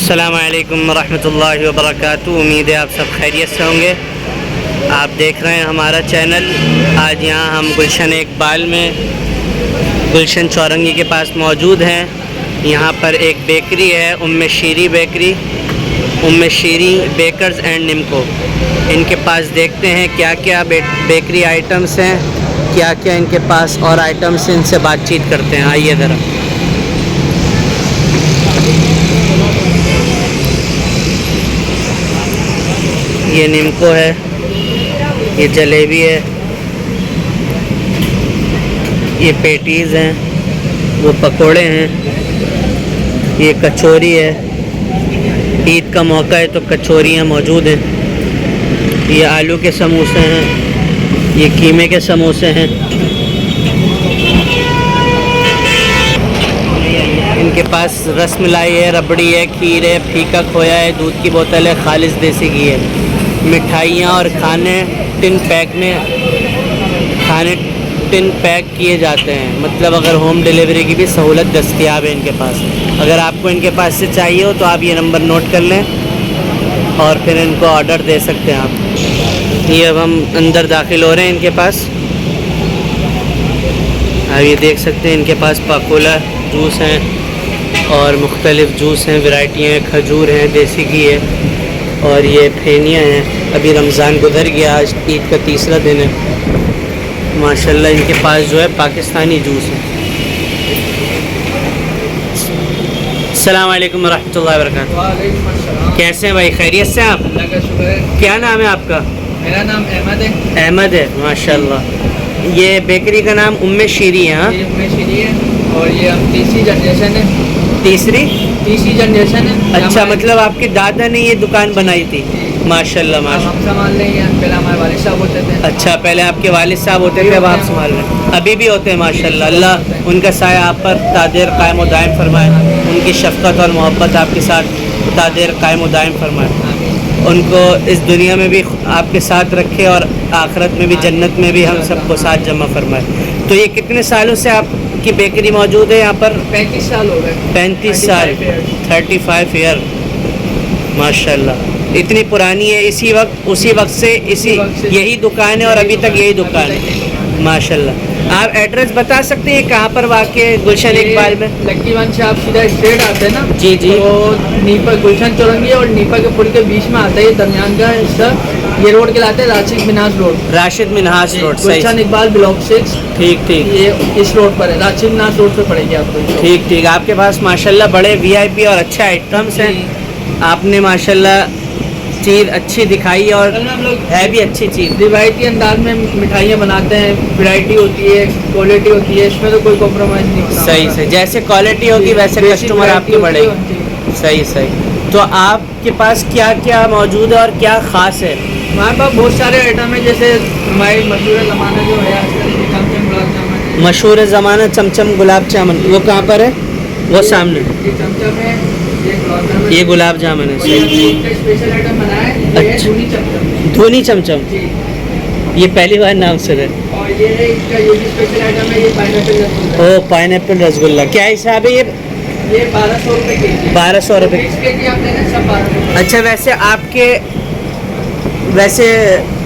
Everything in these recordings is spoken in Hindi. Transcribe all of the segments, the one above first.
अस्सलामु अलैकुम रहमतुल्लाहि व बरकातुहू। उम्मीद है आप सब खैरियत से होंगे। आप देख रहे हैं हमारा चैनल। आज यहाँ हम गुलशन इकबाल में गुलशन चौरंगी के पास मौजूद हैं। यहाँ पर एक बेकरी है, Umme Shiri bakery, Umme Shiri bakers and Nimco. इनके पास देखते हैं क्या क्या बेकरी आइटम्स हैं, क्या क्या इनके पास और आइटम्स, इनसे बातचीत करते हैं। आइए ज़रा। ये निम्को है, ये जलेबी है, ये पेटीज़ हैं, वो पकोड़े हैं, ये कचौरी है। ईद का मौका है तो कचौरियाँ मौजूद हैं। ये आलू के समोसे हैं, ये कीमे के समोसे हैं। इनके पास रसमलाई है, रबड़ी है, खीर है, फीका खोया है, दूध की बोतल है, खालिस देसी घी है। मिठाइयाँ और खाने टिन पैक किए जाते हैं। मतलब अगर होम डिलीवरी की भी सहूलत दस्तयाब है इनके पास। अगर आपको इनके पास से चाहिए हो तो आप ये नंबर नोट कर लें और फिर इनको ऑर्डर दे सकते हैं आप। ये अब हम अंदर दाखिल हो रहे हैं इनके पास। आप ये देख सकते हैं इनके पास पाकोला जूस हैं और मुख्तलिफ़ जूस हैं, वैरायटियाँ हैं, खजूर हैं, देसी घी है और ये फेनियाँ हैं। अभी रमज़ान गुजर गया, आज ईद का तीसरा दिन है। माशाल्लाह इनके पास जो है पाकिस्तानी जूस है। अस्सलाम वालेकुम रहमतुल्लाहि व बरकातुहू। कैसे हैं भाई, खैरियत से आप? अल्लाह का शुक्र है। क्या नाम है आपका? मेरा नाम अहमद है। अहमद है, माशाल्लाह। ये बेकरी का नाम उम्मे शीरी है? हाँ, ये उम्मे शीरी है और ये हम तीसरी जनरेशन है। तीसरी जनरेशन है। अच्छा, मतलब आपके दादा ने ये दुकान बनाई थी? माशाल्लाह माशाल्लाह। हम संभाल रहे हैं, पहले हमारे वालिद साहब होते थे। अच्छा, पहले आपके वालिद साहब होते थे, अब आप संभाल रहे हैं। अभी भी होते हैं माशाल्लाह। अल्लाह उनका साया आप पर तादेर कायम व दायम फरमाए, उनकी शफ़क़त और मोहब्बत आपके साथ तादेर कायम व दायम फरमाए, उनको इस दुनिया में भी आपके साथ रखे और आखिरत में भी, जन्नत में भी हम सबको साथ जमा फरमाए। तो ये कितने सालों से आपकी बेकरी मौजूद है यहाँ पर? 35 साल हो गए। 35 साल, 35 ईयर, माशाल्लाह। इतनी पुरानी है। उसी वक्त से यही दुकान है और अभी तक यही दुकान है, माशाल्लाह। आप एड्रेस बता सकते हैं कहाँ पर वाक़ है गुलशन इकबाल में? लक्की वन से आप सीधा स्ट्रेट आते हैं ना? जी जी। तो नीपा गुलशन चौरंगी और नीपा के पुल के बीच में आता है, ये दरमियान का हिस्सा। ये रोड कहलाते हैं राशिद मिन्हाज रोड। राशिद मिन्हाज रोड, गुलशन इकबाल ब्लॉक 6। ठीक ठीक। ये इस रोड पर है, राशिद मिन्हाज रोड पे पड़ेगी आपको। ठीक ठीक। आपके पास माशाल्लाह बड़े VIP और अच्छे आइटम्स हैं। आपने माशाल्लाह चीज़ अच्छी दिखाई और है भी अच्छी चीज़। रिवायती अंदाज में मिठाइयाँ बनाते हैं, वैरायटी होती है, क्वालिटी होती है, इसमें तो कोई कॉम्प्रोमाइज़ नहीं होता। सही सही, जैसे क्वालिटी होगी वैसे कस्टमर आपके बढ़ेंगे। सही सही। तो आपके पास क्या क्या मौजूद है और क्या ख़ास है? हमारे पास बहुत सारे आइटम है, जैसे हमारी मशहूर ज़माना जो है चमचम गुलाब जामुन। मशहूर ज़माना चमचम गुलाब जामुन, वो कहाँ पर है? वो सामने। ये चमचम है, ये गुलाब जामुन है। स्पेशल आइटम बनाया है। अच्छा, धूनी चमचम। धूनी चमचम, ये पहली बार नाम सुना। और ये इसका ये भी स्पेशल आइटम है, ये पाइनएप्पल रसगुल्ला। ओ, पाइनएप्पल रसगुल्ला। क्या हिसाब है ये? 1200 रुपये के। 1200 रुपये। 20 के जी आप लेना, सब 1200। अच्छा, वैसे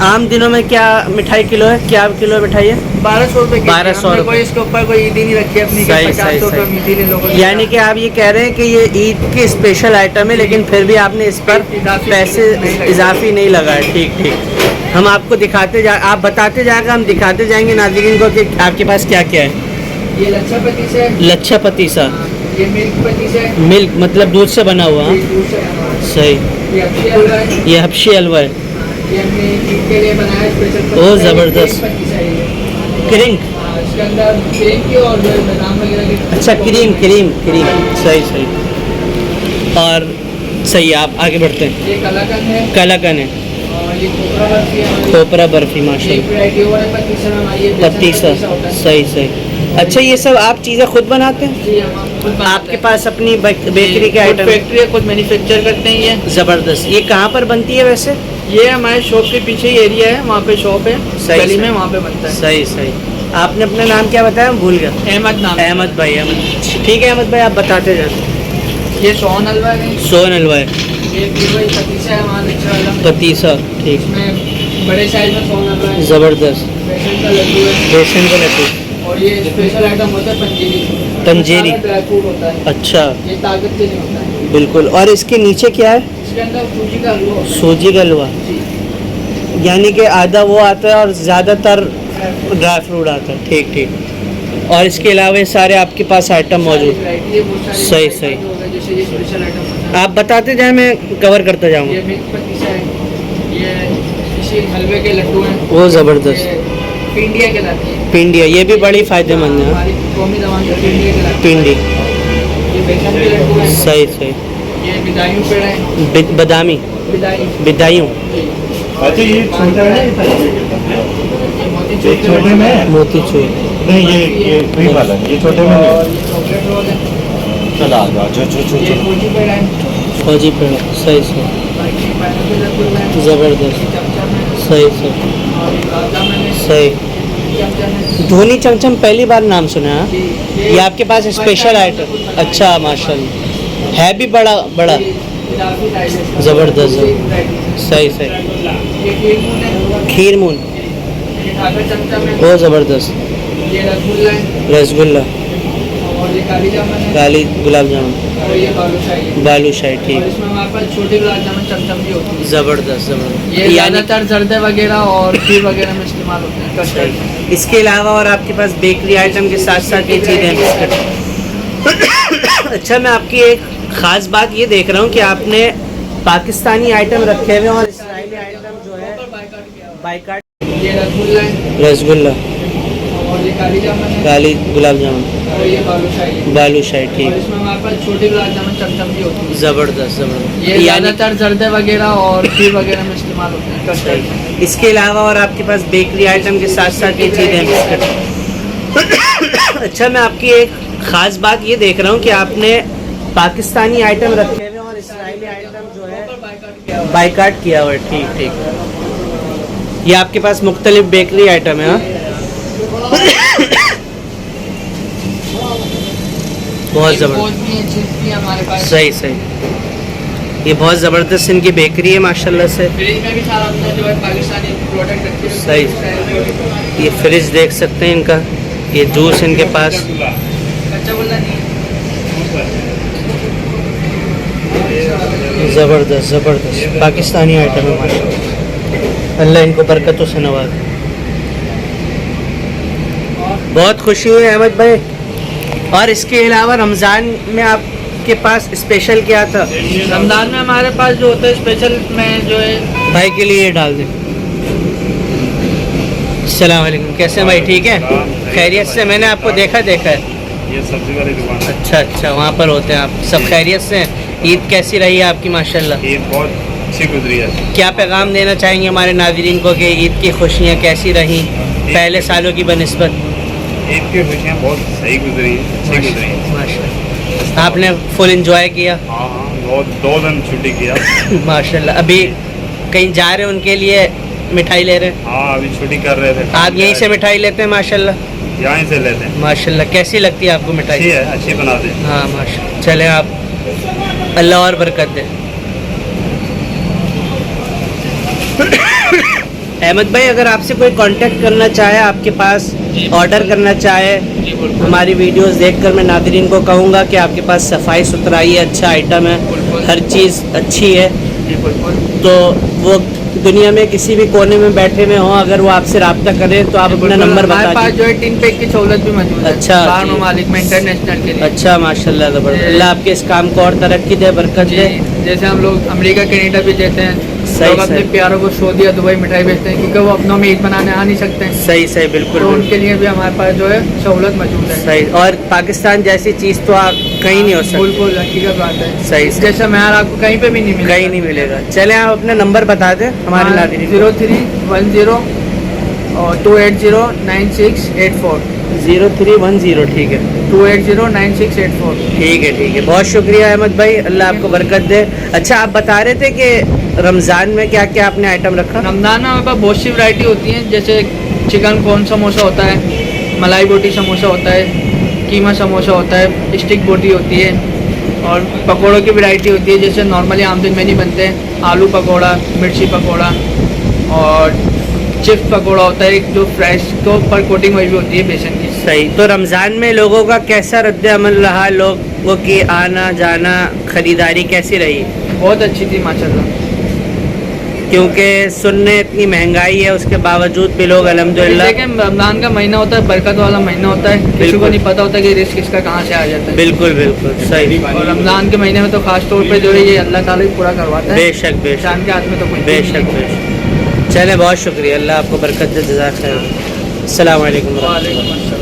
आम दिनों में क्या मिठाई किलो है? क्या किलो मिठाई है? 1200 रुपये। 1200 रुपये। कोई इसके ऊपर कोई ईद ही नहीं रखी अपनी। सही 50 रुपये ईदी ले लो। यानी कि आप ये कह रहे हैं कि ये ईद की स्पेशल आइटम है, लेकिन फिर भी आपने इस पर पैसे इजाफी नहीं लगाए। ठीक ठीक। हम आपको आप बताते जाएगा, हम दिखाते जाएंगे नाज़रीन को कि आपके पास क्या क्या है। ये लच्छा पतीसा है। लच्छा पतीसा, ये मिल्क पतीसा है। मिल्क मतलब दूध से बना हुआ? ये दूध से बना हुआ है। सही। ये हबशी हलवा है। ये हबशी हलवा है। ये हमने ईद के लिए बनाया है स्पेशल। ओह, ज़बरदस्त। क्रीम, इसके अंदर क्रीम की और बादाम वगैरह की। अच्छा, क्रीम। सही सही। और सही, आप आगे बढ़ते हैं। ये कलाकंद है। कलाकंद है और ये खोपरा बर्फी है। खोपरा बर्फी, माशाल्लाह। पतीसा, सही सही। अच्छा, ये सब आप चीज़ें खुद बनाते हैं? जी, हम खुद बनाते आपके हैं। पास अपनी बेकरी के आइटम? फैक्ट्री है, खुद मैन्युफैक्चर करते हैं ये। ज़बरदस्त। ये कहाँ पर बनती है वैसे? ये हमारे शॉप के पीछे ही एरिया है, वहाँ पे शॉप है, गली में, वहाँ पे बनता है। सही सही। आपने अपना नाम क्या बताया? भूल गया। अहमद नाम। अहमद भाई, अहमद। ठीक है अहमद भाई, आप बताते जाए। ये सोन हलवा है, सोन हलवा है, ये फिर वही पतीसा है हमारा अच्छा वाला, पतीसा, ठीक, इसमें बड़े साइज में सोन हलवा है, ज़बरदस्त, बेसन का लड्डू है, बेसन का लड्डू, और ये स्पेशल आइटम होता है पंजीरी। पंजीरी। ड्राई फ्रूट होता है, अच्छा, ये ताकत के लिए होता है। बिल्कुल। और इसके नीचे क्या है? इसके अंदर सूजी का हलवा होता है। सूजी का हलवा, जी, यानी कि आधा वो आता है और ज़्यादातर ड्राई फ्रूट आता है, ठीक ठीक। और इसके अलावा ये सारे आपके पास आइटम मौजूद। वैरायटी है बहुत सारी। सही, सही। जो होगा, जैसे ये स्पेशल आइटम होता है, आप बताते जाए, मैं कवर करता ये जाऊँगा। मिल्क पतीसा है, ये इसी हलवे के लड्डू हैं, वो ज़बरदस्त, ये पिंडिया कहलाती है। पिंडिया, ये भी बड़ी फ़ायदेमंद है। हमारी कौमी ज़बान में पिंडिया कहलाती है। पिंडी, ये बेसन के लड्डू हैं, सही सही। ये बिदायूं पेड़ हैं, बदामी, बिदाई, बिदायूं, अच्छा ये छोटा है, ये मोती ये छोटे में है? मोतीचूर, नहीं ये वही वाला है, ये छोटे में और नहीं। ये चॉकलेट रोल है, चला आ जाओ, जो ये फौजी पेड़ है, फौजी पेड़, सही सही, बाकी पाइनएप्पल रसगुल्ला है, ज़बरदस्त, ये चमचम है, सही सही, और ये गुलाब जामुन है, सही। ये चमचम है। धोनी चमचम पहली बार नाम सुना है। जी, ये आपके पास स्पेशल आइटम, अच्छा माशाल्लाह, है भी बड़ा बड़ा, ये इलाफी साइज है इसका। ज़बरदस्त, ये variety है। सही सही। ये खीर मून है, खीर मून, ये ढाका चमचम है, वो ज़बरदस्त, ये रसगुल्ला है, रसगुल्ला, और ये काली जामुन है, काली गुलाब जामुन, और ये बालूशाही है। बालूशाही, और ठीक, इसमें हमारे पास छोटी गुलाब जामुन चमचम भी होती है। ज़बरदस्त ज़बरदस्त। ये यानी ज़्यादातर जर्दे वगैरह और खीर वगैरह में इस्तेमाल होते हैं, कस्टर्ड में। इसके अलावा और आपके पास बेकरी आइटम के साथ साथ ये चीज़ें। अच्छा, मैं आपकी एक ख़ास बात ये देख रहा हूँ कि आपने पाकिस्तानी आइटम रखे हुए हैं और इस्राइली आइटम जो है बाइकाट, ये रसगुल्ला है, रसगुल्ला, और ये काली जामुन है, काली गुलाब जामुन, और ये बालूशाही है। बालूशाही, और ठीक, इसमें हमारे पास छोटी गुलाब जामुन चमचम भी होती है। ज़बरदस्त ज़बरदस्त। ये ज़्यादातर जर्दे वगैरह और खीर वगैरह में इस्तेमाल होते हैं, कस्टर्ड में। इसके अलावा और आपके पास बेकरी आइटम के साथ साथ ये चीज़ें। अच्छा, मैं आपकी एक ख़ास बात ये देख रहा हूँ कि आपने पाकिस्तानी आइटम रखे हुए हैं और इस्राइली आइटम जो है बाइकाट किया हुआ है, ठीक ठीक। ये आपके पास मुख्तलिफ बेकरी आइटम है, हाँ? बहुत ये ज़बरदस्त, गोश्त भी है, चीज़ भी है हमारे पास। सही सही। ये बहुत ज़बरदस्त इनकी बेकरी है माशाल्लाह से। फ्रिज में भी सारा अपना जो है पाकिस्तानी प्रोडक्ट रखे हुए हैं। सही। ये फ्रिज देख सकते हैं इनका, ये जूस इनके पास, कच्चा बोलना नहीं है। ज़बरदस्त ज़बरदस्त पाकिस्तानी आइटम है माशाल्लाह। अल्लाह इनको बरकतों से नवाज़े। बहुत खुशी हुई अहमद भाई। और इसके अलावा रमज़ान में आपके पास स्पेशल क्या था? रमज़ान में हमारे पास जो होता है स्पेशल में जो है भाई के लिए ये डाल दें। अस्सलाम वालेकुम, कैसे हैं भाई, ठीक है? खैरियत से? मैंने आपको देखा है। ये सब्जी वाली दुकान है। अच्छा अच्छा, वहाँ पर होते हैं आप, सब खैरियत से हैं? ईद कैसी रही है आपकी माशाल्लाह? ये बहुत अच्छी गुजरी है। क्या पैगाम देना चाहेंगे हमारे नाज़रीन को कि ईद की खुशियाँ कैसी रहीं पहले सालों की बनिस्बत? ईद की खुशियाँ बहुत सही गुजरी है, अच्छी गुजरी है। माशाल्लाह, आपने फुल एंजॉय किया? हाँ हाँ, 2 दिन छुट्टी किया। माशाल्लाह। अभी कहीं जा रहे हैं उनके लिए मिठाई ले रहे हैं? हाँ, अभी छुट्टी कर रहे थे। आप यहीं से मिठाई लेते हैं? माशाल्लाह यहीं से लेते हैं। माशाल्लाह। कैसी लगती है आपको अच्छी मिठाई? है, अच्छी बनाते हैं। हाँ माशाल्लाह। चलें आप, अल्लाह और बरकत दे। अहमद भाई, अगर आपसे कोई कांटेक्ट करना चाहे, आपके पास ऑर्डर करना चाहे, हमारी वीडियोस देखकर मैं नाज़रीन को कहूँगा कि आपके पास सफाई सुथराई है, अच्छा आइटम है, हर चीज़ अच्छी है, तो वो दुनिया में किसी भी कोने में बैठे हुए हों, अगर वो आपसे रब्ता करें तो आप अपना नंबर हमारे बता पास दीजिए। जो है टिन पैक की सहूलत भी मौजूद है। अच्छा, बाहर जी। ममालिक में इंटरनेशनल के लिए। अच्छा माशाल्लाह, ज़बरदस्त। अल्लाह आपके इस काम को और तरक्की दे, बरकत जी, दे। जैसे हम लोग अमेरिका कनाडा भी देते हैं, सही, लोग अपने सही। प्यारों को सऊदी या दुबई मिठाई भेजते हैं, क्योंकि वो अपनों में ईद मनाने आ नहीं सकते हैं, सही सही, बिल्कुल तो बिल्कुल। उनके लिए भी हमारे पास जो है सहूलत मौजूद है। सही। और पाकिस्तान जैसी चीज़ तो आप कहीं नहीं हो सकती। बिल्कुल हकीकत बात है। सही, सही। जैसा मैार आपको कहीं पे भी नहीं मिलेगा। कहीं नहीं मिलेगा। चले आप अपना नंबर बता दें हमारे नाज़रीन को। 0310 और 2809684 0310, ठीक है 2809684। ठीक है। बहुत शुक्रिया अहमद भाई, अल्लाह आपको बरकत दे। अच्छा, आप बता रहे थे कि रमज़ान में क्या क्या आपने आइटम रखा? रमज़ान में हमारे पास बहुत सी वैरायटी होती हैं, जैसे चिकन कॉर्न समोसा होता है, मलाई बोटी समोसा होता है, कीमा समोसा होता है, स्टिक बोटी होती है, और पकौड़ों की वैरायटी होती है, जैसे नॉर्मली आम दिन में नहीं बनते हैं, आलू पकौड़ा, मिर्ची पकौड़ा और चिप्स पकौड़ा होता है एक जो फ्रेश तो पर कोटिंग हुई भी होती है बेसन की। सही। तो रमज़ान में लोगों का कैसा रद्द अमल रहा, लोगों की आना जाना ख़रीदारी कैसी रही? बहुत अच्छी थी माशाल्लाह। क्योंकि सुनने इतनी महंगाई है उसके बावजूद भी लोग अल्हम्दुलिल्लाह। लेकिन रमज़ान का महीना होता है, बरकत वाला महीना होता है, किसी को बिल्कुल। नहीं पता होता कि रिस्क किसका कहाँ से आ जाता है। बिल्कुल बिल्कुल सही। और रमज़ान के महीने में तो खास तौर पे जो है ये अल्लाह ताला ही पूरा करवाता है। बेशक बेशक इंसान के हाथ में तो कुछ भी बेशक नहीं है। बेशक। चले, बहुत शुक्रिया, अल्लाह आपको बरकत दे, जज़ाक खैर। अस्सलाम वालेकुम। वालेकुम अस्सलाम।